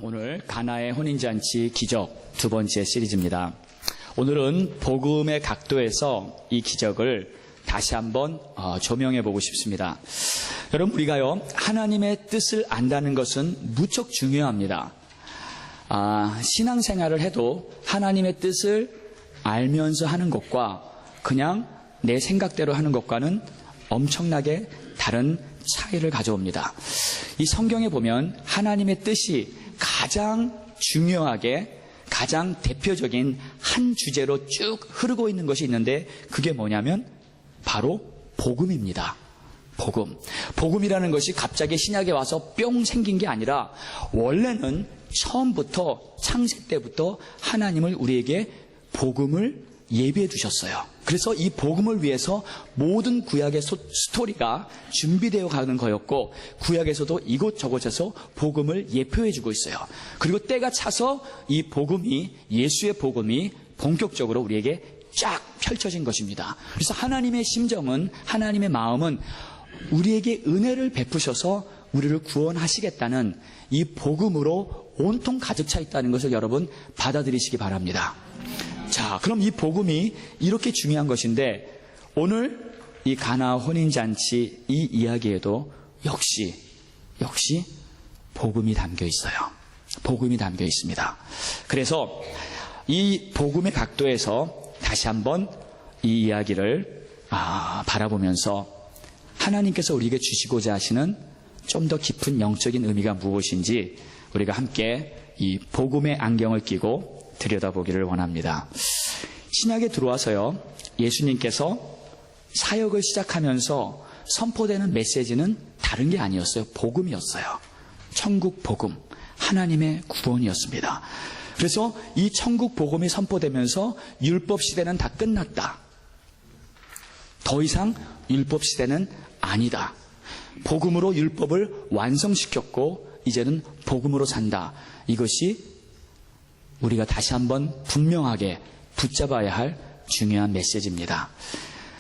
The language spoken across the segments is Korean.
오늘 가나의 혼인잔치 기적 두 번째 시리즈입니다. 오늘은 복음의 각도에서 이 기적을 다시 한번 조명해 보고 싶습니다. 여러분, 우리가요, 하나님의 뜻을 안다는 것은 무척 중요합니다. 신앙생활을 해도 하나님의 뜻을 알면서 하는 것과 그냥 내 생각대로 하는 것과는 엄청나게 다른 차이를 가져옵니다. 이 성경에 보면 하나님의 뜻이 가장 중요하게, 가장 대표적인 한 주제로 쭉 흐르고 있는 것이 있는데, 그게 뭐냐면 바로 복음입니다. 복음. 복음이라는 것이 갑자기 신약에 와서 뿅 생긴 게 아니라 원래는 처음부터, 창세 때부터 하나님을 우리에게 복음을 예비해 두셨어요. 그래서 이 복음을 위해서 모든 구약의 스토리가 준비되어 가는 거였고, 구약에서도 이곳저곳에서 복음을 예표해 주고 있어요. 그리고 때가 차서 이 복음이, 예수의 복음이 본격적으로 우리에게 쫙 펼쳐진 것입니다. 그래서 하나님의 심정은, 하나님의 마음은 우리에게 은혜를 베푸셔서 우리를 구원하시겠다는 이 복음으로 온통 가득 차 있다는 것을 여러분 받아들이시기 바랍니다. 자, 그럼 이 복음이 이렇게 중요한 것인데, 오늘 이 가나 혼인잔치 이 이야기에도 역시 복음이 담겨 있어요. 복음이 담겨 있습니다. 그래서 이 복음의 각도에서 다시 한번 이 이야기를 바라보면서 하나님께서 우리에게 주시고자 하시는 좀 더 깊은 영적인 의미가 무엇인지 우리가 함께 이 복음의 안경을 끼고 들여다보기를 원합니다. 신약에 들어와서요, 예수님께서 사역을 시작하면서 선포되는 메시지는 다른 게 아니었어요. 복음이었어요. 천국 복음, 하나님의 구원이었습니다. 그래서 이 천국 복음이 선포되면서 율법 시대는 다 끝났다. 더 이상 율법 시대는 아니다. 복음으로 율법을 완성시켰고 이제는 복음으로 산다. 이것이 우리가 다시 한번 분명하게 붙잡아야 할 중요한 메시지입니다.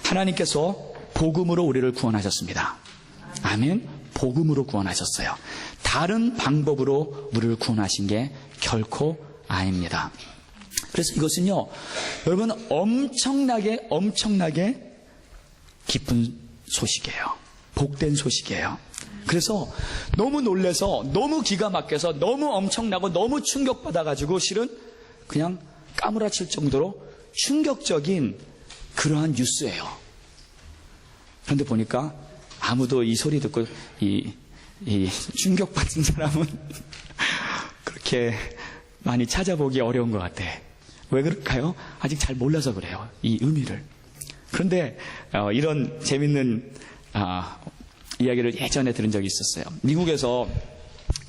하나님께서 복음으로 우리를 구원하셨습니다. 아멘. 복음으로 구원하셨어요. 다른 방법으로 우리를 구원하신 게 결코 아닙니다. 그래서 이것은요, 여러분, 엄청나게 기쁜 소식이에요. 복된 소식이에요. 그래서 너무 놀라서, 너무 기가 막혀서, 너무 엄청나고 너무 충격받아가지고 실은 그냥 까무라칠 정도로 충격적인 그러한 뉴스예요. 그런데 보니까 아무도 이 소리 듣고 이 충격받은 사람은 그렇게 많이 찾아보기 어려운 것 같아. 왜 그럴까요? 아직 잘 몰라서 그래요, 이 의미를. 그런데 이런 재밌는 이야기를 예전에 들은 적이 있었어요. 미국에서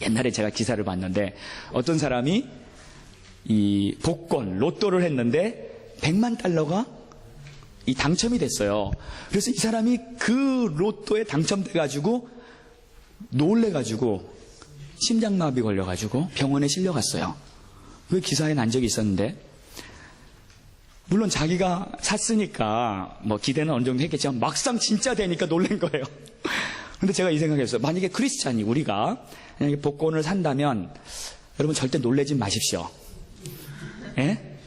옛날에 제가 기사를 봤는데, 어떤 사람이 이 복권, 로또를 했는데 100만 달러가 이 당첨이 됐어요. 그래서 이 사람이 그 로또에 당첨돼가지고 놀래가지고 심장마비 걸려가지고 병원에 실려갔어요. 그 기사에 난 적이 있었는데, 물론 자기가 샀으니까 뭐 기대는 어느 정도 했겠지만 막상 진짜 되니까 놀란 거예요. 근데 제가 이 생각했어요. 만약에 크리스찬이, 우리가 만약에 복권을 산다면 여러분 절대 놀라지 마십시오. 예?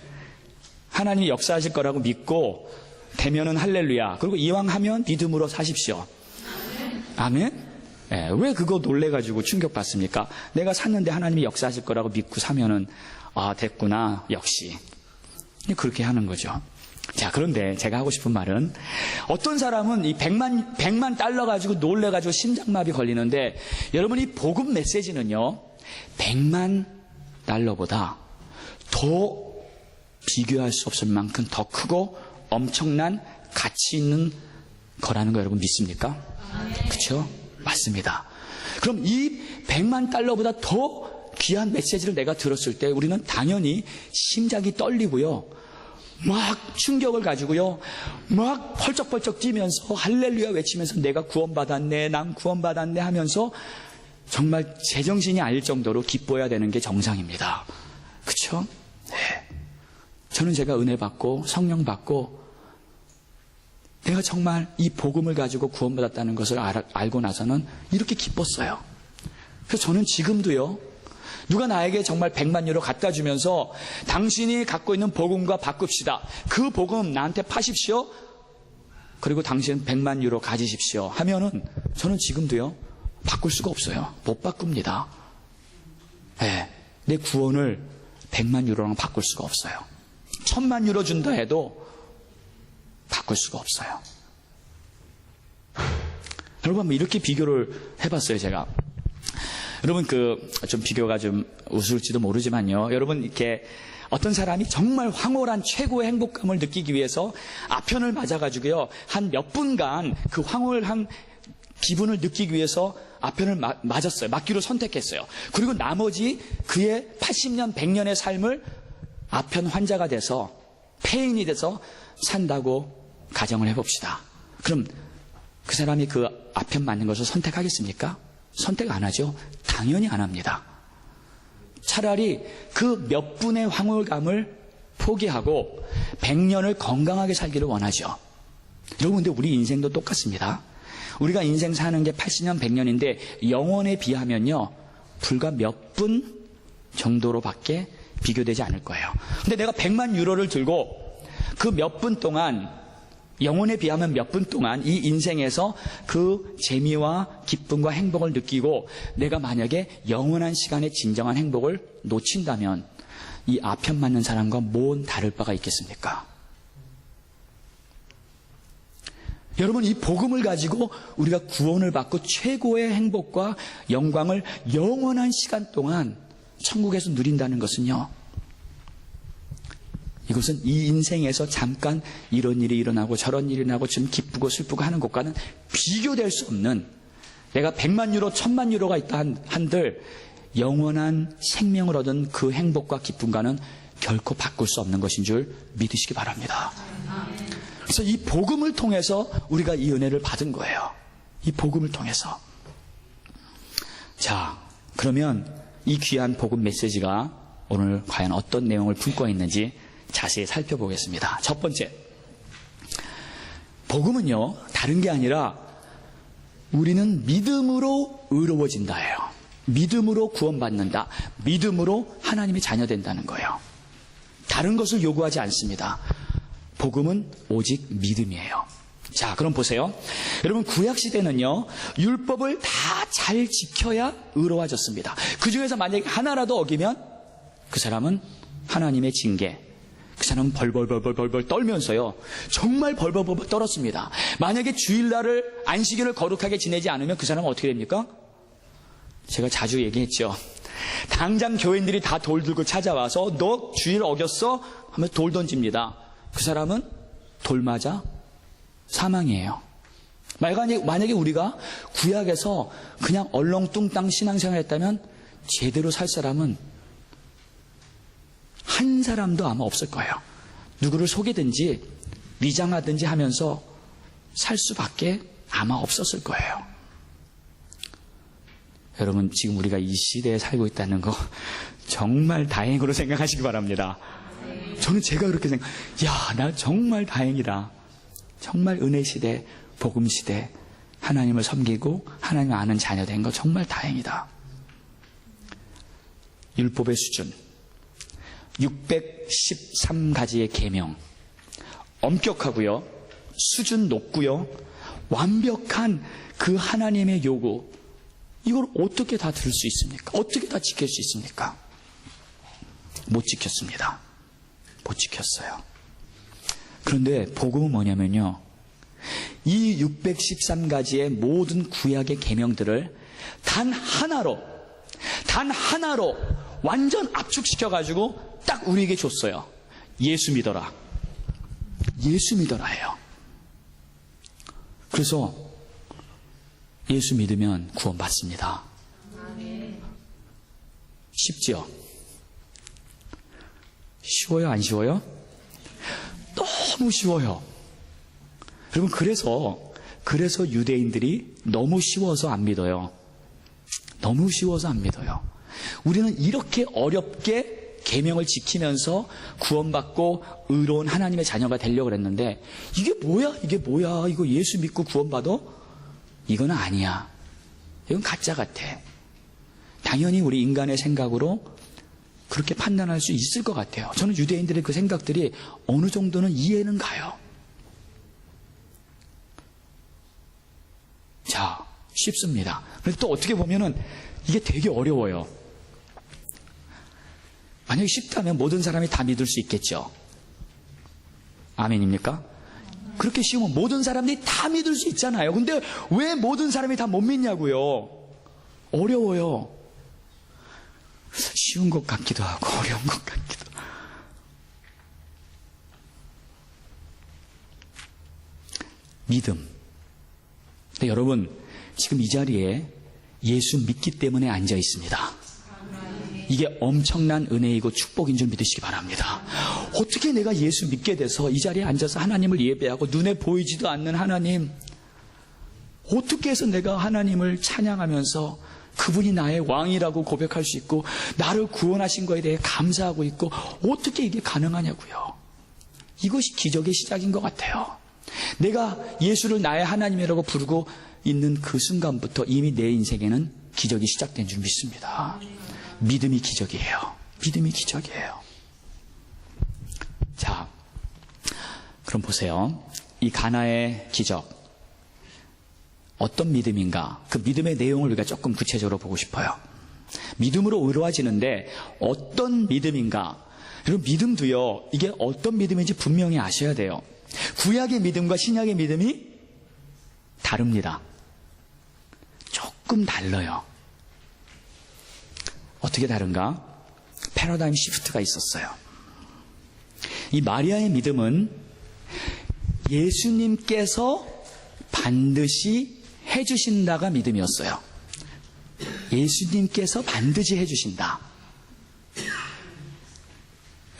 하나님이 역사하실 거라고 믿고 되면은 할렐루야. 그리고 이왕 하면 믿음으로 사십시오. 아멘? 예, 왜 그거 놀래가지고 충격받습니까? 내가 샀는데 하나님이 역사하실 거라고 믿고 사면은 됐구나, 역시. 그렇게 하는 거죠. 자, 그런데 제가 하고 싶은 말은, 어떤 사람은 이 100만 달러 가지고 놀래가지고 심장마비 걸리는데, 여러분, 이 복음 메시지는요, 100만 달러보다 더 비교할 수 없을 만큼 더 크고 엄청난 가치 있는 거라는 거 여러분 믿습니까? 그렇죠? 맞습니다. 그럼 이 100만 달러보다 더 귀한 메시지를 내가 들었을 때 우리는 당연히 심장이 떨리고요, 막 충격을 가지고요, 막 펄쩍펄쩍 뛰면서 할렐루야 외치면서 내가 구원받았네, 난 구원받았네 하면서 정말 제정신이 아닐 정도로 기뻐해야 되는 게 정상입니다. 그렇죠? 네. 저는 제가 은혜 받고 성령 받고 내가 정말 이 복음을 가지고 구원받았다는 것을 알고 나서는 이렇게 기뻤어요. 그래서 저는 지금도요, 누가 나에게 정말 100만 유로 갖다 주면서 당신이 갖고 있는 복음과 바꿉시다. 그 복음 나한테 파십시오. 그리고 당신은 100만 유로 가지십시오. 하면은 저는 지금도요, 바꿀 수가 없어요. 못 바꿉니다. 네, 내 구원을 100만 유로랑 바꿀 수가 없어요. 1000만 유로 준다 해도 바꿀 수가 없어요. 여러분, 한번 이렇게 비교를 해봤어요, 제가. 여러분, 좀 비교가 좀 우스울지도 모르지만요. 여러분, 이렇게 어떤 사람이 정말 황홀한 최고의 행복감을 느끼기 위해서 아편을 맞아가지고요, 한 몇 분간 그 황홀한 기분을 느끼기 위해서 아편을 맞았어요. 맞기로 선택했어요. 그리고 나머지 그의 80년, 100년의 삶을 아편 환자가 돼서, 폐인이 돼서 산다고 가정을 해봅시다. 그럼 그 사람이 그 아편 맞는 것을 선택하겠습니까? 선택 안 하죠. 당연히 안 합니다. 차라리 그 몇 분의 황홀감을 포기하고 100년을 건강하게 살기를 원하죠. 여러분, 근데 우리 인생도 똑같습니다. 우리가 인생 사는 게 80년, 100년인데 영원에 비하면요, 불과 몇 분 정도로밖에 비교되지 않을 거예요. 근데 내가 100만 유로를 들고 그 몇 분 동안, 영혼에 비하면 몇 분 동안 이 인생에서 그 재미와 기쁨과 행복을 느끼고 내가 만약에 영원한 시간의 진정한 행복을 놓친다면 이 아편 맞는 사람과 뭔 다를 바가 있겠습니까? 여러분, 이 복음을 가지고 우리가 구원을 받고 최고의 행복과 영광을 영원한 시간 동안 천국에서 누린다는 것은요, 이것은 이 인생에서 잠깐 이런 일이 일어나고 저런 일이 일어나고 좀 기쁘고 슬프고 하는 것과는 비교될 수 없는, 내가 100만 유로, 1000만 유로가 있다 한들 영원한 생명을 얻은 그 행복과 기쁨과는 결코 바꿀 수 없는 것인 줄 믿으시기 바랍니다. 그래서 이 복음을 통해서 우리가 이 은혜를 받은 거예요. 이 복음을 통해서. 자, 그러면 이 귀한 복음 메시지가 오늘 과연 어떤 내용을 품고 있는지 자세히 살펴보겠습니다. 첫 번째, 복음은요, 다른 게 아니라 우리는 믿음으로 의로워진다예요. 믿음으로 구원받는다. 믿음으로 하나님의 자녀 된다는 거예요. 다른 것을 요구하지 않습니다. 복음은 오직 믿음이에요. 자, 그럼 보세요. 여러분, 구약시대는요, 율법을 다 잘 지켜야 의로워졌습니다. 그 중에서 만약에 하나라도 어기면 그 사람은 하나님의 징계, 그 사람은 벌벌 떨면서요, 정말 벌벌 떨었습니다. 만약에 주일날을, 안식일을 거룩하게 지내지 않으면 그 사람은 어떻게 됩니까? 제가 자주 얘기했죠. 당장 교인들이 다 돌 들고 찾아와서 너 주일 어겼어? 하면 돌 던집니다. 그 사람은 돌 맞아 사망이에요. 만약에 우리가 구약에서 그냥 얼렁뚱땅 신앙생활 했다면 제대로 살 사람은 한 사람도 아마 없을 거예요. 누구를 속이든지 위장하든지 하면서 살 수밖에 아마 없었을 거예요. 여러분, 지금 우리가 이 시대에 살고 있다는 거 정말 다행으로 생각하시기 바랍니다. 저는 제가 그렇게 나 정말 다행이다. 정말 은혜 시대, 복음 시대, 하나님을 섬기고 하나님을 아는 자녀 된 거 정말 다행이다. 율법의 수준, 613가지의 계명, 엄격하고요, 수준 높고요, 완벽한 그 하나님의 요구, 이걸 어떻게 다 들을 수 있습니까? 어떻게 다 지킬 수 있습니까? 못 지켰습니다. 못 지켰어요. 그런데 복음은 뭐냐면요, 이 613가지의 모든 구약의 계명들을 단 하나로 완전 압축시켜가지고 딱 우리에게 줬어요. 예수 믿어라. 예수 믿어라예요. 그래서 예수 믿으면 구원받습니다. 쉽지요? 쉬워요? 안 쉬워요? 너무 쉬워요. 여러분, 그래서 유대인들이 너무 쉬워서 안 믿어요. 너무 쉬워서 안 믿어요. 우리는 이렇게 어렵게 계명을 지키면서 구원받고 의로운 하나님의 자녀가 되려고 그랬는데 이게 뭐야? 이거 예수 믿고 구원받아? 이건 아니야. 이건 가짜 같아. 당연히 우리 인간의 생각으로 그렇게 판단할 수 있을 것 같아요. 저는 유대인들의 그 생각들이 어느 정도는 이해는 가요. 자, 쉽습니다. 그런데 또 어떻게 보면은 이게 되게 어려워요. 만약에 쉽다면 모든 사람이 다 믿을 수 있겠죠. 아멘입니까? 그렇게 쉬우면 모든 사람들이 다 믿을 수 있잖아요. 근데 왜 모든 사람이 다 못 믿냐고요? 어려워요. 쉬운 것 같기도 하고 어려운 것 같기도 하고. 믿음. 근데 여러분, 지금 이 자리에 예수 믿기 때문에 앉아 있습니다. 이게 엄청난 은혜이고 축복인 줄 믿으시기 바랍니다. 어떻게 내가 예수 믿게 돼서 이 자리에 앉아서 하나님을 예배하고 눈에 보이지도 않는 하나님, 어떻게 해서 내가 하나님을 찬양하면서 그분이 나의 왕이라고 고백할 수 있고 나를 구원하신 것에 대해 감사하고 있고 어떻게 이게 가능하냐고요. 이것이 기적의 시작인 것 같아요. 내가 예수를 나의 하나님이라고 부르고 있는 그 순간부터 이미 내 인생에는 기적이 시작된 줄 믿습니다. 믿음이 기적이에요. 믿음이 기적이에요. 자, 그럼 보세요. 이 가나의 기적, 어떤 믿음인가? 그 믿음의 내용을 우리가 조금 구체적으로 보고 싶어요. 믿음으로 이루어지는데 어떤 믿음인가? 그리고 믿음도요, 이게 어떤 믿음인지 분명히 아셔야 돼요. 구약의 믿음과 신약의 믿음이 다릅니다. 조금 달라요. 어떻게 다른가? 패러다임 시프트가 있었어요. 이 마리아의 믿음은 예수님께서 반드시 해주신다가 믿음이었어요. 예수님께서 반드시 해주신다.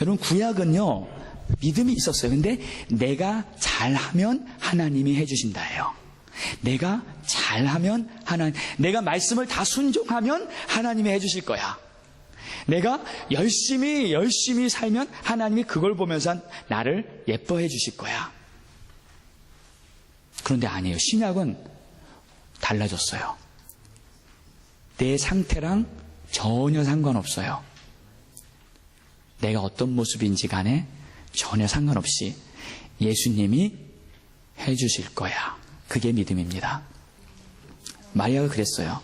여러분, 구약은요, 믿음이 있었어요. 근데 내가 잘하면 하나님이 해주신다예요. 내가 잘하면 내가 말씀을 다 순종하면 하나님이 해주실 거야. 내가 열심히 살면 하나님이 그걸 보면서 나를 예뻐해 주실 거야. 그런데 아니에요. 신약은 달라졌어요. 내 상태랑 전혀 상관없어요. 내가 어떤 모습인지 간에 전혀 상관없이 예수님이 해주실 거야. 그게 믿음입니다. 마리아가 그랬어요.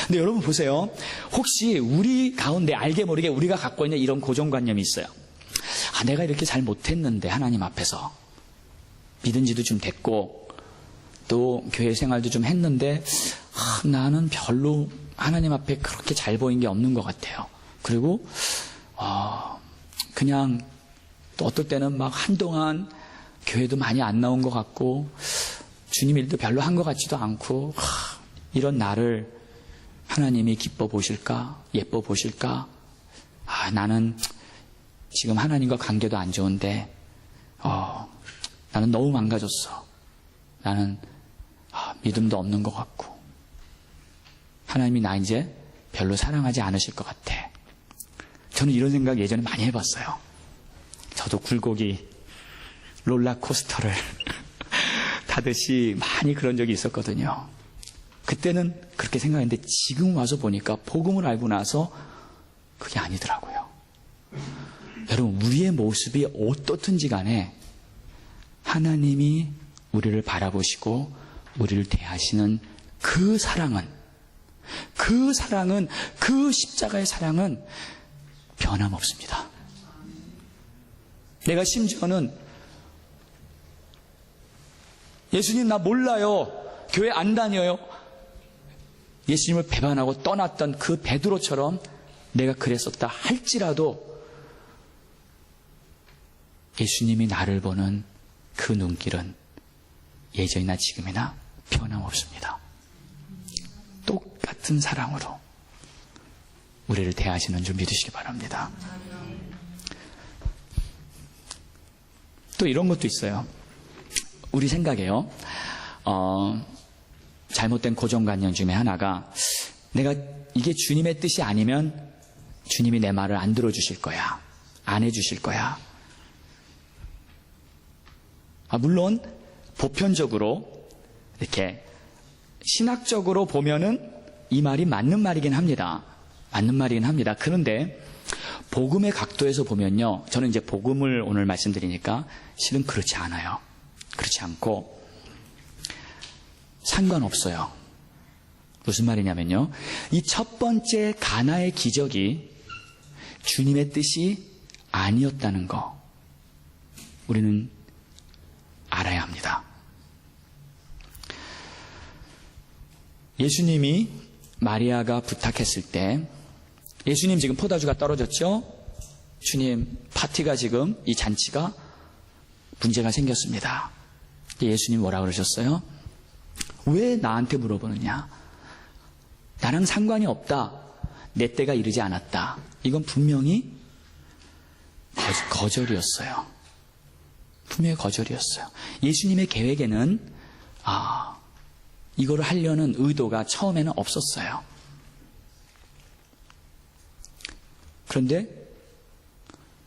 근데 여러분 보세요. 혹시 우리 가운데 알게 모르게 우리가 갖고 있는 이런 고정관념이 있어요. 아, 내가 이렇게 잘 못했는데 하나님 앞에서 믿은 지도 좀 됐고 또 교회 생활도 좀 했는데 나는 별로 하나님 앞에 그렇게 잘 보인 게 없는 것 같아요. 그리고 그냥 또 어떨 때는 막 한동안 교회도 많이 안 나온 것 같고 주님 일도 별로 한 것 같지도 않고 이런 나를 하나님이 기뻐 보실까? 예뻐 보실까? 나는 지금 하나님과 관계도 안 좋은데 나는 너무 망가졌어. 나는 믿음도 없는 것 같고 하나님이 나 이제 별로 사랑하지 않으실 것 같아. 저는 이런 생각 예전에 많이 해봤어요. 저도 굴곡이 롤러코스터를 타듯이 많이 그런 적이 있었거든요. 그때는 그렇게 생각했는데 지금 와서 보니까 복음을 알고 나서 그게 아니더라고요. 여러분, 우리의 모습이 어떻든지 간에 하나님이 우리를 바라보시고 우리를 대하시는 그 사랑은 그 십자가의 사랑은 변함없습니다. 내가 심지어는 예수님 나 몰라요. 교회 안 다녀요. 예수님을 배반하고 떠났던 그 베드로처럼 내가 그랬었다 할지라도 예수님이 나를 보는 그 눈길은 예전이나 지금이나 변함없습니다. 똑같은 사랑으로 우리를 대하시는 줄 믿으시기 바랍니다. 또 이런 것도 있어요. 우리 생각에요. 잘못된 고정관념 중에 하나가 내가 이게 주님의 뜻이 아니면 주님이 내 말을 안 들어주실 거야. 안 해주실 거야. 물론 보편적으로 이렇게 신학적으로 보면은 이 말이 맞는 말이긴 합니다. 맞는 말이긴 합니다. 그런데 복음의 각도에서 보면요, 저는 이제 복음을 오늘 말씀드리니까 실은 그렇지 않아요. 그렇지 않고 상관없어요. 무슨 말이냐면요, 이 첫 번째 가나의 기적이 주님의 뜻이 아니었다는 거 우리는 알아야 합니다. 예수님이 마리아가 부탁했을 때, 예수님 지금 포도주가 떨어졌죠? 주님 파티가 지금, 이 잔치가 문제가 생겼습니다. 예수님 뭐라 그러셨어요? 왜 나한테 물어보느냐? 나랑 상관이 없다. 내 때가 이르지 않았다. 이건 분명히 거절이었어요. 분명히 거절이었어요. 예수님의 계획에는 이거를 하려는 의도가 처음에는 없었어요. 그런데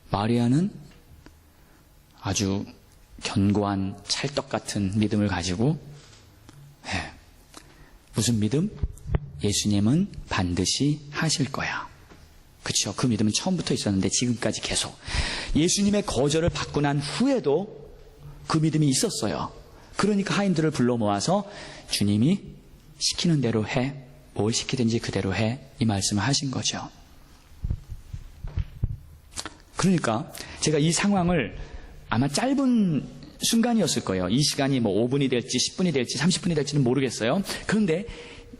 마리아는 아주 견고한 찰떡 같은 믿음을 가지고, 무슨 믿음? 예수님은 반드시 하실 거야. 그렇죠. 그 믿음은 처음부터 있었는데 지금까지 계속. 예수님의 거절을 받고 난 후에도 그 믿음이 있었어요. 그러니까 하인들을 불러 모아서 주님이 시키는 대로 해, 뭘 시키든지 그대로 해, 이 말씀을 하신 거죠. 그러니까 제가 이 상황을 아마 짧은 순간이었을 거예요. 이 시간이 뭐 5분이 될지 10분이 될지 30분이 될지는 모르겠어요. 그런데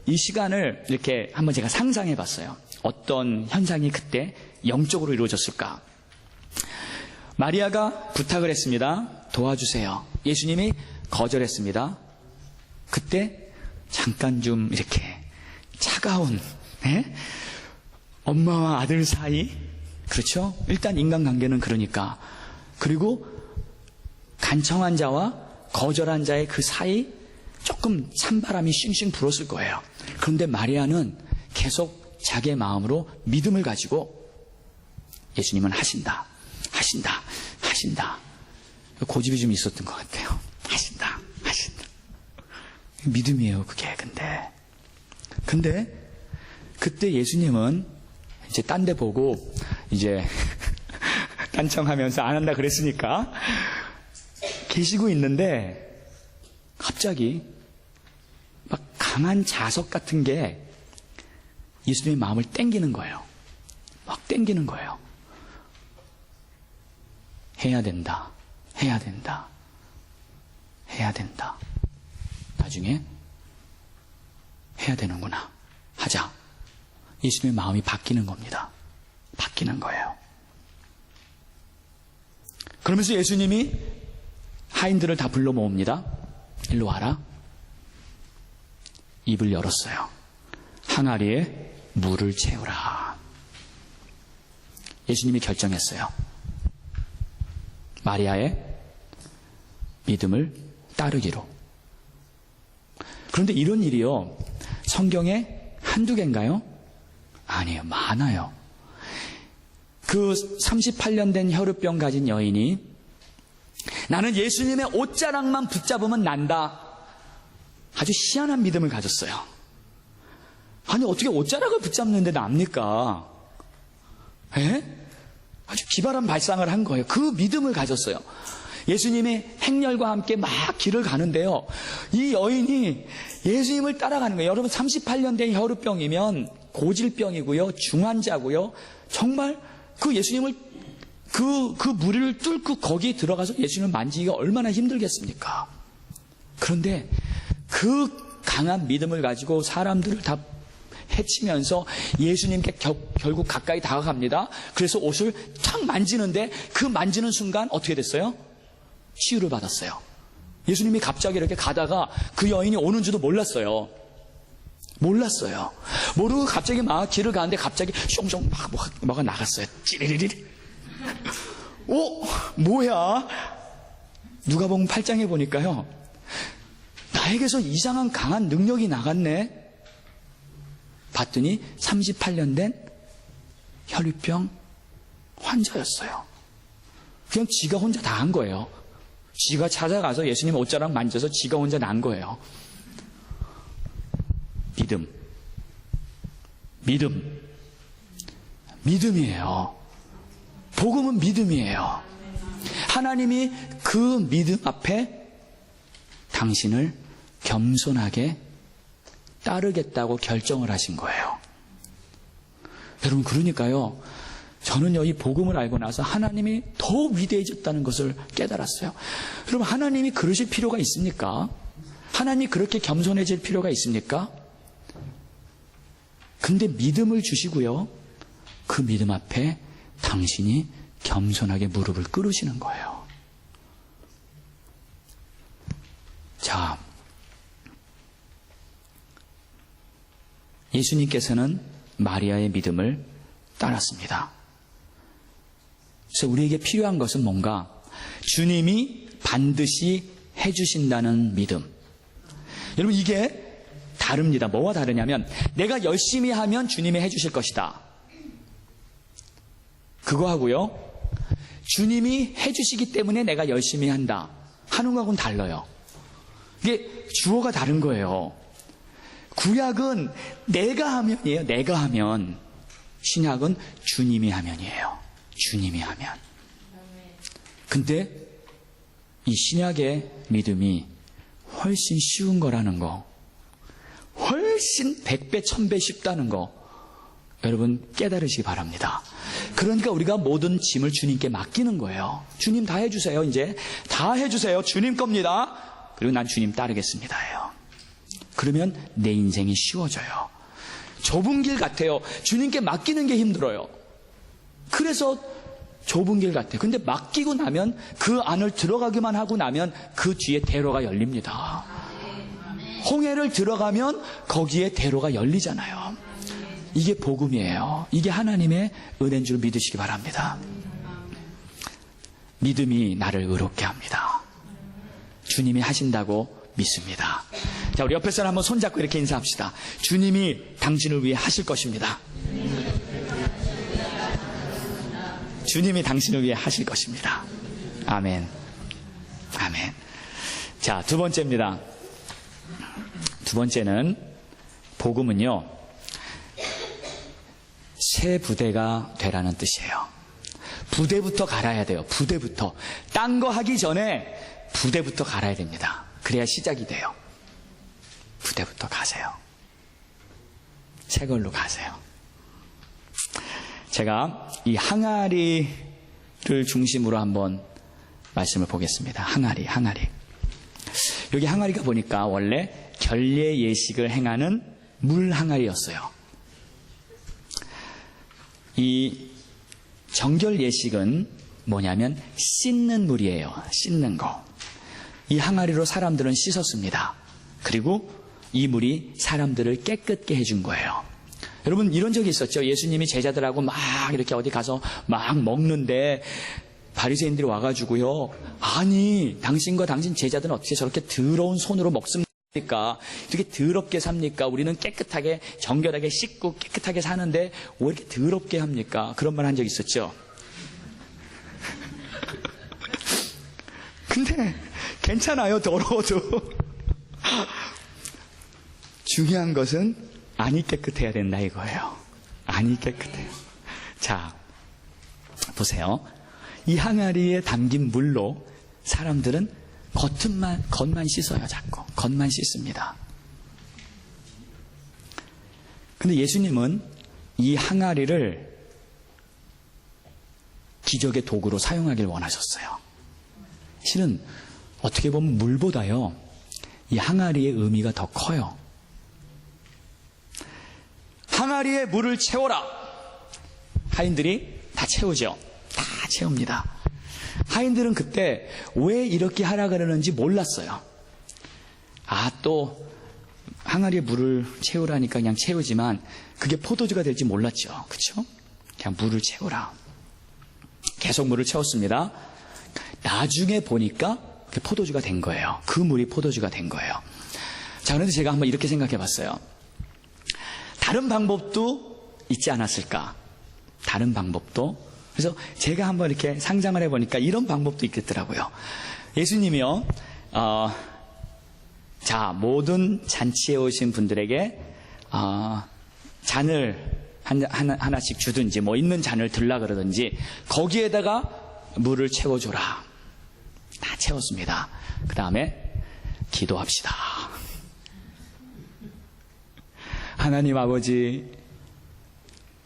이 시간을 이렇게 한번 제가 상상해 봤어요. 어떤 현상이 그때 영적으로 이루어졌을까? 마리아가 부탁을 했습니다. 도와주세요. 예수님이 거절했습니다. 그때 잠깐 좀 이렇게 차가운 엄마와 아들 사이, 그렇죠? 일단 인간관계는 그러니까. 그리고 간청한 자와 거절한 자의 그 사이 조금 찬바람이 싱싱 불었을 거예요. 그런데 마리아는 계속 자기의 마음으로 믿음을 가지고 예수님은 하신다. 고집이 좀 있었던 것 같아요. 하신다. 믿음이에요, 그게. 근데 그때 예수님은 이제 딴 데 보고 이제 간청하면서 안 한다 그랬으니까 계시고 있는데 갑자기 막 강한 자석 같은 게 예수님의 마음을 땡기는 거예요. 막 땡기는 거예요. 해야 된다. 나중에 해야 되는구나. 하자. 예수님의 마음이 바뀌는 겁니다. 바뀌는 거예요. 그러면서 예수님이 하인들을 다 불러 모읍니다. 일로 와라. 입을 열었어요. 항아리에 물을 채우라. 예수님이 결정했어요. 마리아의 믿음을 따르기로. 그런데 이런 일이요, 성경에 한두 개인가요? 아니에요. 많아요. 그 38년 된 혈우병 가진 여인이 나는 예수님의 옷자락만 붙잡으면 난다. 아주 희한한 믿음을 가졌어요. 아니, 어떻게 옷자락을 붙잡는데 납니까? 아주 기발한 발상을 한 거예요. 그 믿음을 가졌어요. 예수님의 행렬과 함께 막 길을 가는데요, 이 여인이 예수님을 따라가는 거예요. 여러분, 38년 된 혈우병이면 고질병이고요, 중환자고요. 정말 그 예수님을 그 무리를 뚫고 거기에 들어가서 예수님을 만지기가 얼마나 힘들겠습니까? 그런데 그 강한 믿음을 가지고 사람들을 다 해치면서 예수님께 결국 가까이 다가갑니다. 그래서 옷을 탁 만지는데 그 만지는 순간 어떻게 됐어요? 치유를 받았어요. 예수님이 갑자기 이렇게 가다가 그 여인이 오는 줄도 몰랐어요. 모르고 갑자기 막 길을 가는데 갑자기 숑숑 막 뭐가 나갔어요. 찌리리리. 뭐야? 누가복음 8장에 보니까요, 나에게서 이상한 강한 능력이 나갔네. 봤더니 38년 된 혈유병 환자였어요. 그냥 지가 혼자 다 한 거예요. 지가 찾아가서 예수님 옷자락 만져서 지가 혼자 난 거예요. 믿음. 믿음이에요. 복음은 믿음이에요. 하나님이 그 믿음 앞에 당신을 겸손하게 따르겠다고 결정을 하신 거예요. 여러분, 그러니까요, 저는요, 이 복음을 알고 나서 하나님이 더 위대해졌다는 것을 깨달았어요. 여러분, 하나님이 그러실 필요가 있습니까? 하나님이 그렇게 겸손해질 필요가 있습니까? 근데 믿음을 주시고요, 그 믿음 앞에 당신이 겸손하게 무릎을 꿇으시는 거예요. 자, 예수님께서는 마리아의 믿음을 따랐습니다. 그래서 우리에게 필요한 것은 뭔가 주님이 반드시 해주신다는 믿음. 여러분, 이게 다릅니다. 뭐와 다르냐면 내가 열심히 하면 주님이 해주실 것이다. 그거 하고요, 주님이 해주시기 때문에 내가 열심히 한다 하는 거하고는 달라요. 이게 주어가 다른 거예요. 구약은 내가 하면이에요. 내가 하면. 신약은 주님이 하면이에요. 주님이 하면. 근데 이 신약의 믿음이 훨씬 쉬운 거라는 거, 훨씬 100배, 1000배 쉽다는 거, 여러분 깨달으시기 바랍니다. 그러니까 우리가 모든 짐을 주님께 맡기는 거예요. 주님 다 해주세요. 이제 다 해주세요. 주님 겁니다. 그리고 난 주님 따르겠습니다예요. 그러면 내 인생이 쉬워져요. 좁은 길 같아요. 주님께 맡기는 게 힘들어요. 그래서 좁은 길 같아요. 근데 맡기고 나면, 그 안을 들어가기만 하고 나면 그 뒤에 대로가 열립니다. 홍해를 들어가면 거기에 대로가 열리잖아요. 이게 복음이에요. 이게 하나님의 은혜인 줄 믿으시기 바랍니다. 믿음이 나를 의롭게 합니다. 주님이 하신다고 믿습니다. 자, 우리 옆에 사람 한번 손잡고 이렇게 인사합시다. 주님이 당신을 위해 하실 것입니다. 주님이 당신을 위해 하실 것입니다. 아멘. 아멘. 자, 두 번째입니다. 두 번째는, 복음은요, 새 부대가 되라는 뜻이에요. 부대부터 갈아야 돼요. 부대부터. 딴 거 하기 전에 부대부터 갈아야 됩니다. 그래야 시작이 돼요. 부대부터 가세요. 새 걸로 가세요. 제가 이 항아리를 중심으로 한번 말씀을 보겠습니다. 항아리. 여기 항아리가 보니까 원래 결례 예식을 행하는 물 항아리였어요. 이 정결 예식은 뭐냐면 씻는 물이에요. 씻는 거. 이 항아리로 사람들은 씻었습니다. 그리고 이 물이 사람들을 깨끗게 해준 거예요. 여러분, 이런 적이 있었죠. 예수님이 제자들하고 막 이렇게 어디 가서 막 먹는데 바리새인들이 와가지고요, 아니, 당신과 당신 제자들은 어떻게 저렇게 더러운 손으로 먹습니까? 이렇게 더럽게 삽니까? 우리는 깨끗하게 정결하게 씻고 깨끗하게 사는데 왜 이렇게 더럽게 합니까? 그런 말 한 적 있었죠. 근데 괜찮아요, 더러워도. 중요한 것은 안이 깨끗해야 된다 이거예요. 안이 깨끗해요. 자, 보세요. 이 항아리에 담긴 물로 사람들은 겉만 씻어요. 자꾸 겉만 씻습니다. 근데 예수님은 이 항아리를 기적의 도구로 사용하길 원하셨어요. 실은 어떻게 보면 물보다요, 이 항아리의 의미가 더 커요. 항아리에 물을 채워라. 하인들이 다 채우죠. 다 채웁니다. 하인들은 그때 왜 이렇게 하라 그러는지 몰랐어요. 아, 또 항아리에 물을 채우라니까 그냥 채우지만 그게 포도주가 될지 몰랐죠. 그렇죠? 그냥 물을 채우라. 계속 물을 채웠습니다. 나중에 보니까 그게 포도주가 된 거예요. 그 물이 포도주가 된 거예요. 자, 그런데 제가 한번 이렇게 생각해 봤어요. 다른 방법도 있지 않았을까? 다른 방법도. 그래서 제가 한번 이렇게 상상을 해보니까 이런 방법도 있겠더라고요. 예수님이요, 자, 모든 잔치에 오신 분들에게 잔을 하나씩 주든지 뭐 있는 잔을 들라 그러든지 거기에다가 물을 채워줘라. 다 채웠습니다. 그 다음에 기도합시다. 하나님 아버지,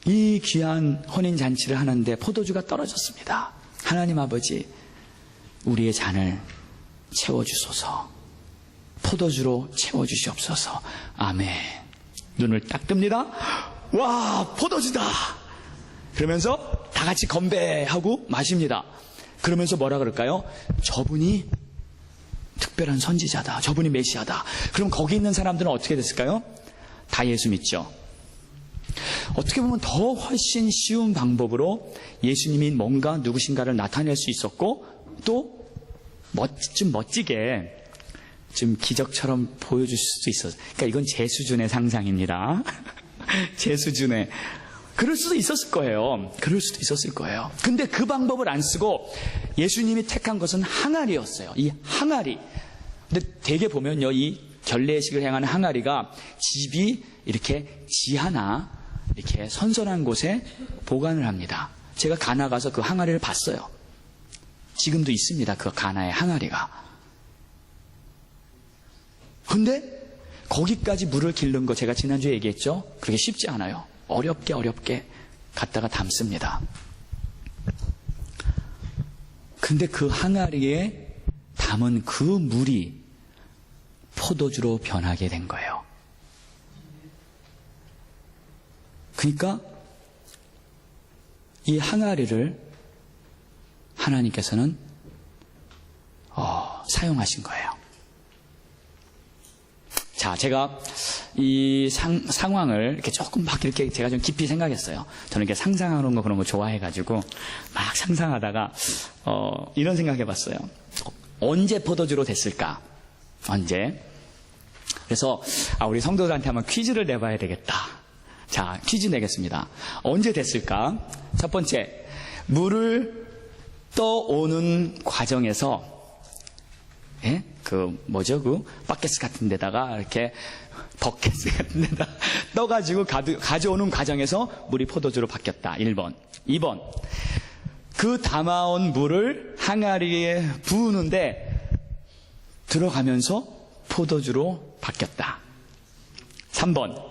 이 귀한 혼인잔치를 하는데 포도주가 떨어졌습니다. 하나님 아버지, 우리의 잔을 채워주소서. 포도주로 채워주시옵소서. 아멘. 눈을 딱 뜹니다. 와, 포도주다. 그러면서 다 같이 건배하고 마십니다. 그러면서 뭐라 그럴까요? 저분이 특별한 선지자다. 저분이 메시아다. 그럼 거기 있는 사람들은 어떻게 됐을까요? 다 예수 믿죠. 어떻게 보면 더 훨씬 쉬운 방법으로 예수님이 뭔가 누구신가를 나타낼 수 있었고 또 좀 멋지게 좀 기적처럼 보여줄 수도 있었어요. 그러니까 이건 제 수준의 상상입니다. 제 수준의. 그럴 수도 있었을 거예요. 그럴 수도 있었을 거예요. 근데 그 방법을 안 쓰고 예수님이 택한 것은 항아리였어요. 이 항아리. 근데 되게 보면요, 이 결례식을 행하는 항아리가 집이 이렇게 지하나 이렇게 선선한 곳에 보관을 합니다. 제가 가나 가서 그 항아리를 봤어요. 지금도 있습니다. 그 가나의 항아리가. 근데 거기까지 물을 기르는 거 제가 지난주에 얘기했죠? 그렇게 쉽지 않아요. 어렵게 갖다가 담습니다. 근데 그 항아리에 담은 그 물이 포도주로 변하게 된 거예요. 그러니까 이 항아리를 하나님께서는 사용하신 거예요. 자, 제가 이 상황을 이렇게 조금 막 이렇게 제가 좀 깊이 생각했어요. 저는 이렇게 상상하는 거 그런 거 좋아해가지고 막 상상하다가 이런 생각해봤어요. 언제 포도주로 됐을까? 언제? 그래서 우리 성도들한테 한번 퀴즈를 내봐야 되겠다. 자, 퀴즈 내겠습니다. 언제 됐을까? 첫 번째, 물을 떠오는 과정에서 그 바켓 같은 데다가 이렇게 버켓 같은 데다 떠가지고 가져오는 과정에서 물이 포도주로 바뀌었다. 1번. 2번. 그 담아온 물을 항아리에 부으는데 들어가면서 포도주로 바뀌었다. 3번.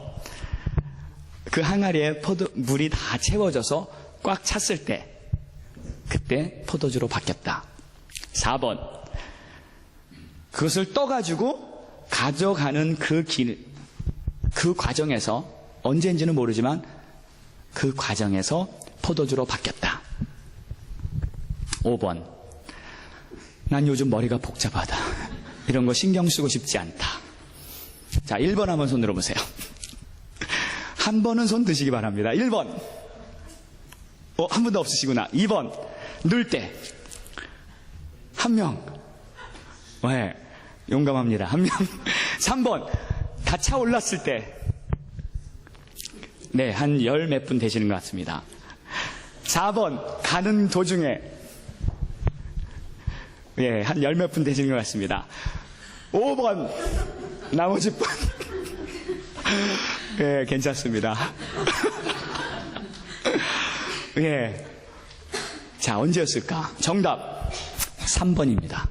그 항아리에 물이 다 채워져서 꽉 찼을 때 그때 포도주로 바뀌었다. 4번. 그것을 떠가지고 가져가는 그 과정에서 언제인지는 모르지만 그 과정에서 포도주로 바뀌었다. 5번. 난 요즘 머리가 복잡하다. 이런 거 신경 쓰고 싶지 않다. 자, 1번 한번 손 들어보세요. 한 번은 손 드시기 바랍니다. 1번. 한 분도 없으시구나. 2번. 넣을 때. 한 명. 네, 용감합니다. 한 명. 3번. 다 차올랐을 때. 네, 한 열 몇 분 되시는 것 같습니다. 4번. 가는 도중에. 예, 한 열 몇 분 되시는 것 같습니다. 5번. 나머지 분. 예, 괜찮습니다. 예. 자, 언제였을까? 정답 3번입니다.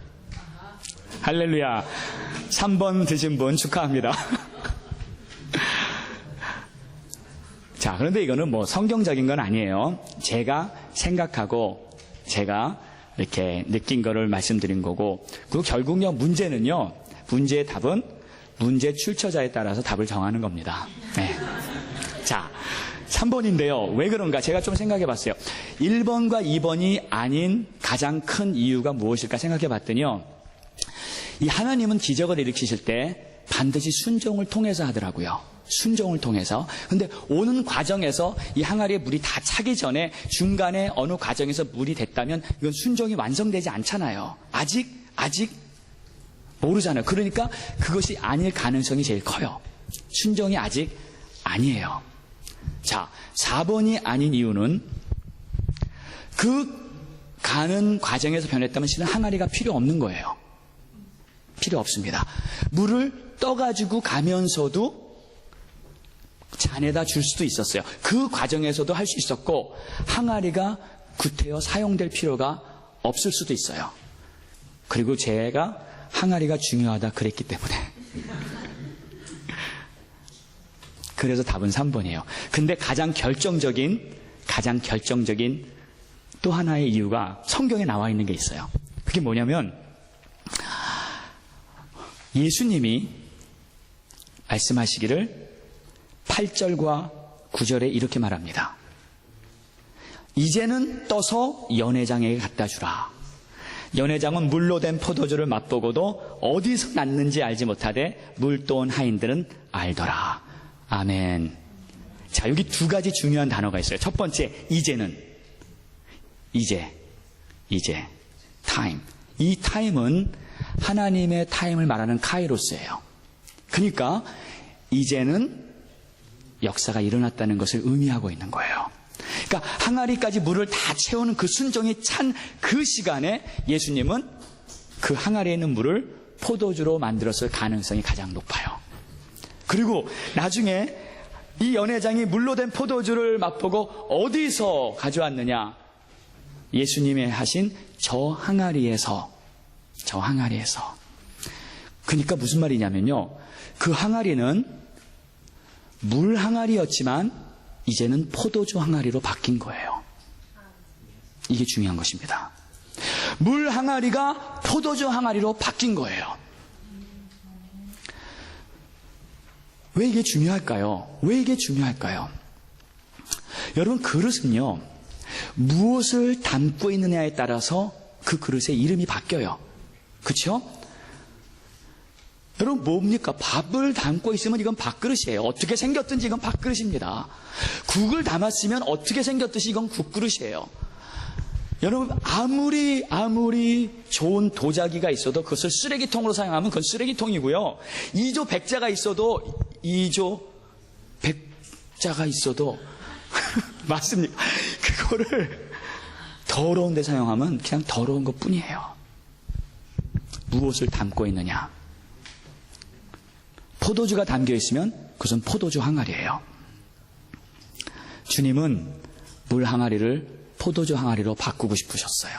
할렐루야. 3번 드신 분 축하합니다. 자, 그런데 이거는 뭐 성경적인 건 아니에요. 제가 생각하고 제가 이렇게 느낀 거를 말씀드린 거고, 그리고 결국요, 문제의 답은 문제 출처자에 따라서 답을 정하는 겁니다. 네. 자, 3번인데요. 왜 그런가? 제가 좀 생각해 봤어요. 1번과 2번이 아닌 가장 큰 이유가 무엇일까 생각해 봤더니요. 이 하나님은 기적을 일으키실 때 반드시 순종을 통해서 하더라고요. 순종을 통해서. 근데 오는 과정에서 이 항아리에 물이 다 차기 전에 중간에 어느 과정에서 물이 됐다면 이건 순종이 완성되지 않잖아요. 아직 모르잖아요. 그러니까 그것이 아닐 가능성이 제일 커요. 순종이 아직 아니에요. 자, 4번이 아닌 이유는 그 가는 과정에서 변했다면 실은 항아리가 필요 없는 거예요. 필요 없습니다. 물을 떠가지고 가면서도 잔에다 줄 수도 있었어요. 그 과정에서도 할 수 있었고 항아리가 구태여 사용될 필요가 없을 수도 있어요. 그리고 제가 항아리가 중요하다 그랬기 때문에 그래서 답은 3번이에요. 근데 가장 결정적인 또 하나의 이유가 성경에 나와 있는 게 있어요. 그게 뭐냐면 예수님이 말씀하시기를 8절과 9절에 이렇게 말합니다. 이제는 떠서 연회장에게 갖다 주라. 연회장은 물로 된 포도주를 맛보고도 어디서 났는지 알지 못하되 물도온 하인들은 알더라. 아멘. 자, 여기 두 가지 중요한 단어가 있어요. 첫 번째, 이제는. 이제. 타임. 이 타임은 하나님의 타임을 말하는 카이로스예요. 그러니까 이제는 역사가 일어났다는 것을 의미하고 있는 거예요. 그러니까 항아리까지 물을 다 채우는 그 순종이 찬 그 시간에 예수님은 그 항아리에 있는 물을 포도주로 만들었을 가능성이 가장 높아요. 그리고 나중에 이 연회장이 물로 된 포도주를 맛보고 어디서 가져왔느냐? 예수님이 하신 저 항아리에서. 그러니까 무슨 말이냐면요, 그 항아리는 물 항아리였지만 이제는 포도주 항아리로 바뀐 거예요. 이게 중요한 것입니다. 물 항아리가 포도주 항아리로 바뀐 거예요. 왜 이게 중요할까요? 여러분, 그릇은요, 무엇을 담고 있느냐에 따라서 그 그릇의 이름이 바뀌어요. 그렇죠? 여러분, 뭡니까? 밥을 담고 있으면 이건 밥그릇이에요. 어떻게 생겼든지 이건 밥그릇입니다. 국을 담았으면 어떻게 생겼듯이 이건 국그릇이에요. 여러분, 아무리 좋은 도자기가 있어도 그것을 쓰레기통으로 사용하면 그건 쓰레기통이고요. 2조 백자가 있어도 맞습니까? 그거를 더러운 데 사용하면 그냥 더러운 것 뿐이에요. 무엇을 담고 있느냐? 포도주가 담겨 있으면 그것은 포도주 항아리예요. 주님은 물 항아리를 포도주 항아리로 바꾸고 싶으셨어요.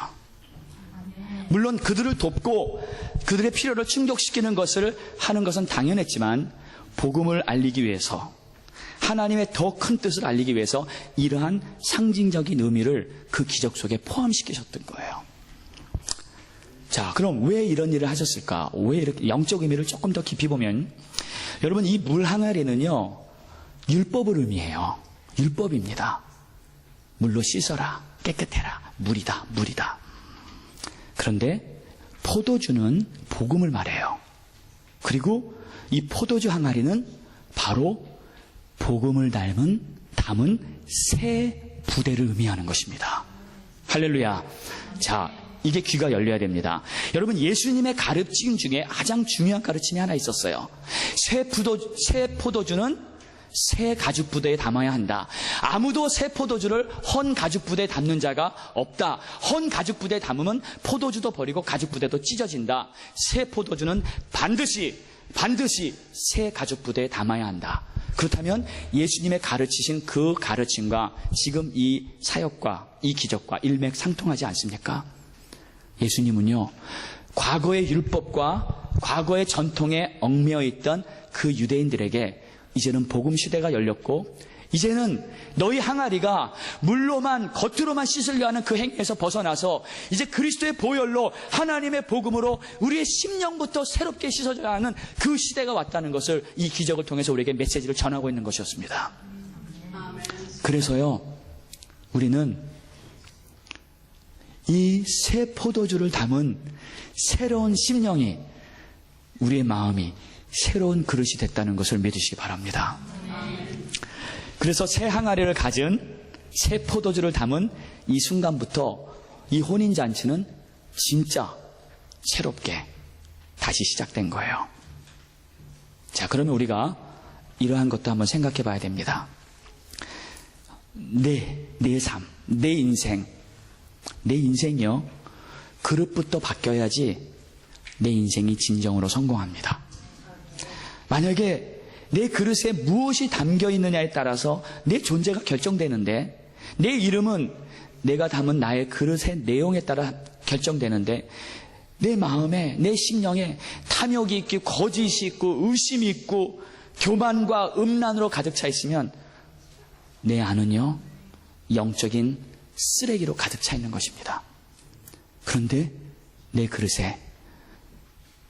물론 그들을 돕고 그들의 필요를 충족시키는 것을 하는 것은 당연했지만 복음을 알리기 위해서, 하나님의 더 큰 뜻을 알리기 위해서 이러한 상징적인 의미를 그 기적 속에 포함시키셨던 거예요. 자, 그럼 왜 이런 일을 하셨을까? 왜 이렇게 영적 의미를 조금 더 깊이 보면, 여러분, 이 물 항아리는요, 율법을 의미해요. 율법입니다. 물로 씻어라, 깨끗해라, 물이다. 그런데 포도주는 복음을 말해요. 그리고 이 포도주 항아리는 바로 복음을 담은 새 부대를 의미하는 것입니다. 할렐루야. 자, 이게 귀가 열려야 됩니다. 여러분, 예수님의 가르침 중에 가장 중요한 가르침이 하나 있었어요. 새 포도주는 새 가죽 부대에 담아야 한다. 아무도 새 포도주를 헌 가죽 부대에 담는 자가 없다. 헌 가죽 부대에 담으면 포도주도 버리고 가죽 부대도 찢어진다. 새 포도주는 반드시 새 가죽 부대에 담아야 한다. 그렇다면 예수님의 가르치신 그 가르침과 지금 이 사역과 이 기적과 일맥상통하지 않습니까? 예수님은요, 과거의 율법과 과거의 전통에 얽매여 있던 그 유대인들에게 이제는 복음 시대가 열렸고, 이제는 너희 항아리가 물로만, 겉으로만 씻으려 하는 그 행위에서 벗어나서 이제 그리스도의 보혈로, 하나님의 복음으로 우리의 심령부터 새롭게 씻어져야 하는 그 시대가 왔다는 것을 이 기적을 통해서 우리에게 메시지를 전하고 있는 것이었습니다. 그래서요, 우리는 이 새 포도주를 담은 새로운 심령이, 우리의 마음이 새로운 그릇이 됐다는 것을 믿으시기 바랍니다. 그래서 새 항아리를 가진 새 포도주를 담은 이 순간부터 이 혼인잔치는 진짜 새롭게 다시 시작된 거예요. 자, 그러면 우리가 이러한 것도 한번 생각해 봐야 됩니다. 내 삶, 내 인생이요, 그릇부터 바뀌어야지 내 인생이 진정으로 성공합니다. 만약에 내 그릇에 무엇이 담겨 있느냐에 따라서 내 존재가 결정되는데, 내 이름은 내가 담은 나의 그릇의 내용에 따라 결정되는데, 내 마음에, 내 심령에 탐욕이 있고 거짓이 있고 의심이 있고 교만과 음란으로 가득 차 있으면 내 안은요, 영적인 쓰레기로 가득 차 있는 것입니다. 그런데 내 그릇에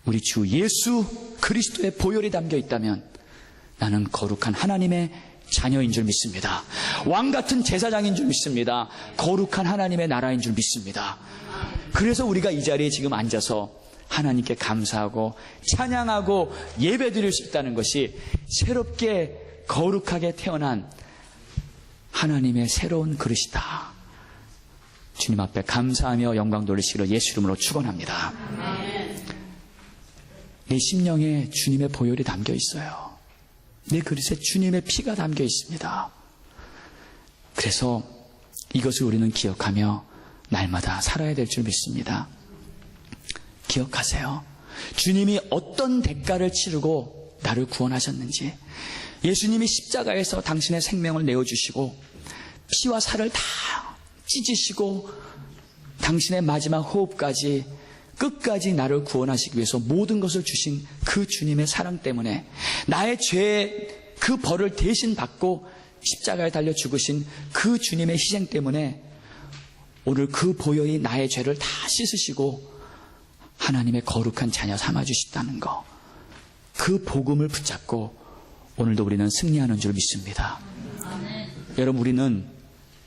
우리 주 예수 그리스도의 보혈이 담겨 있다면 나는 거룩한 하나님의 자녀인 줄 믿습니다. 왕 같은 제사장인 줄 믿습니다. 거룩한 하나님의 나라인 줄 믿습니다. 그래서 우리가 이 자리에 지금 앉아서 하나님께 감사하고 찬양하고 예배드릴 수 있다는 것이 새롭게 거룩하게 태어난 하나님의 새로운 그릇이다. 주님 앞에 감사하며 영광 돌리시기를 예수 이름으로 축원합니다. 내 심령에 주님의 보혈이 담겨 있어요. 내 그릇에 주님의 피가 담겨 있습니다. 그래서 이것을 우리는 기억하며 날마다 살아야 될 줄 믿습니다. 기억하세요. 주님이 어떤 대가를 치르고 나를 구원하셨는지, 예수님이 십자가에서 당신의 생명을 내어주시고 피와 살을 다 찢으시고 당신의 마지막 호흡까지 끝까지 나를 구원하시기 위해서 모든 것을 주신 그 주님의 사랑 때문에, 나의 죄의 그 벌을 대신 받고 십자가에 달려 죽으신 그 주님의 희생 때문에 오늘 그 보혈이 나의 죄를 다 씻으시고 하나님의 거룩한 자녀 삼아주셨다는 것, 그 복음을 붙잡고 오늘도 우리는 승리하는 줄 믿습니다. 여러분, 우리는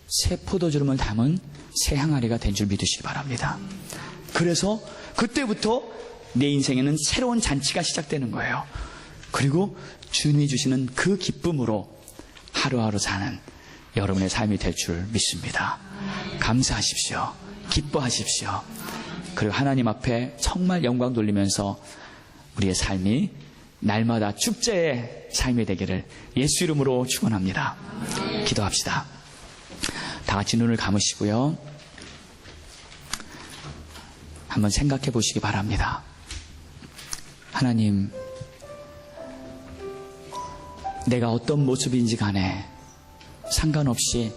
새 포도주름을 담은 새 항아리가 된 줄 믿으시기 바랍니다. 그래서 그때부터 내 인생에는 새로운 잔치가 시작되는 거예요. 그리고 주님이 주시는 그 기쁨으로 하루하루 사는 여러분의 삶이 될 줄 믿습니다. 감사하십시오. 기뻐하십시오. 그리고 하나님 앞에 정말 영광 돌리면서 우리의 삶이 날마다 축제의 삶이 되기를 예수 이름으로 축원합니다. 기도합시다. 다 같이 눈을 감으시고요. 한번 생각해 보시기 바랍니다. 하나님, 내가 어떤 모습인지 간에 상관없이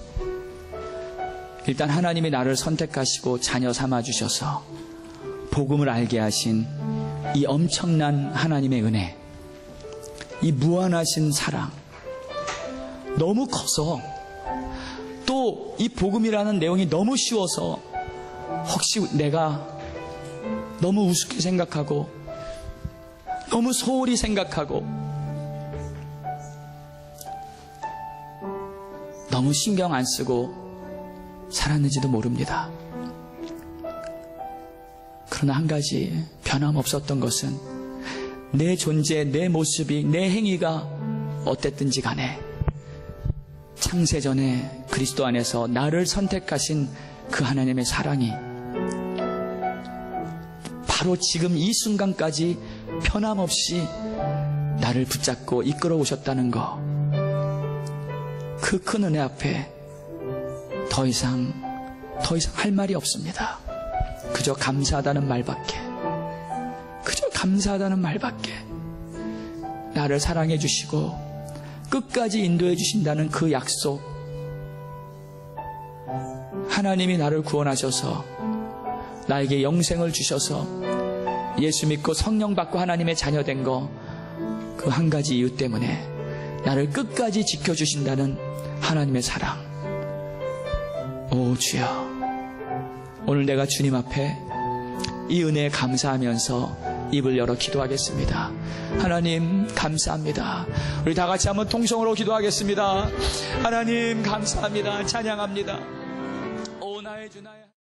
일단 하나님이 나를 선택하시고 자녀 삼아주셔서 복음을 알게 하신 이 엄청난 하나님의 은혜, 이 무한하신 사랑, 너무 커서 또 이 복음이라는 내용이 너무 쉬워서 혹시 내가 너무 우습게 생각하고 너무 소홀히 생각하고 너무 신경 안 쓰고 살았는지도 모릅니다. 그러나 한 가지 변함없었던 것은 내 존재, 내 모습이, 내 행위가 어땠든지 간에 창세전에 그리스도 안에서 나를 선택하신 그 하나님의 사랑이 바로 지금 이 순간까지 변함없이 나를 붙잡고 이끌어 오셨다는 것, 그 큰 은혜 앞에 더 이상 할 말이 없습니다. 그저 감사하다는 말밖에, 그저 감사하다는 말밖에. 나를 사랑해 주시고 끝까지 인도해 주신다는 그 약속, 하나님이 나를 구원하셔서 나에게 영생을 주셔서 예수 믿고 성령 받고 하나님의 자녀 된 거, 그 한 가지 이유 때문에 나를 끝까지 지켜주신다는 하나님의 사랑. 오 주여, 오늘 내가 주님 앞에 이 은혜에 감사하면서 입을 열어 기도하겠습니다. 하나님 감사합니다. 우리 다 같이 한번 통성으로 기도하겠습니다. 하나님 감사합니다. 찬양합니다. 오 나의 주 나의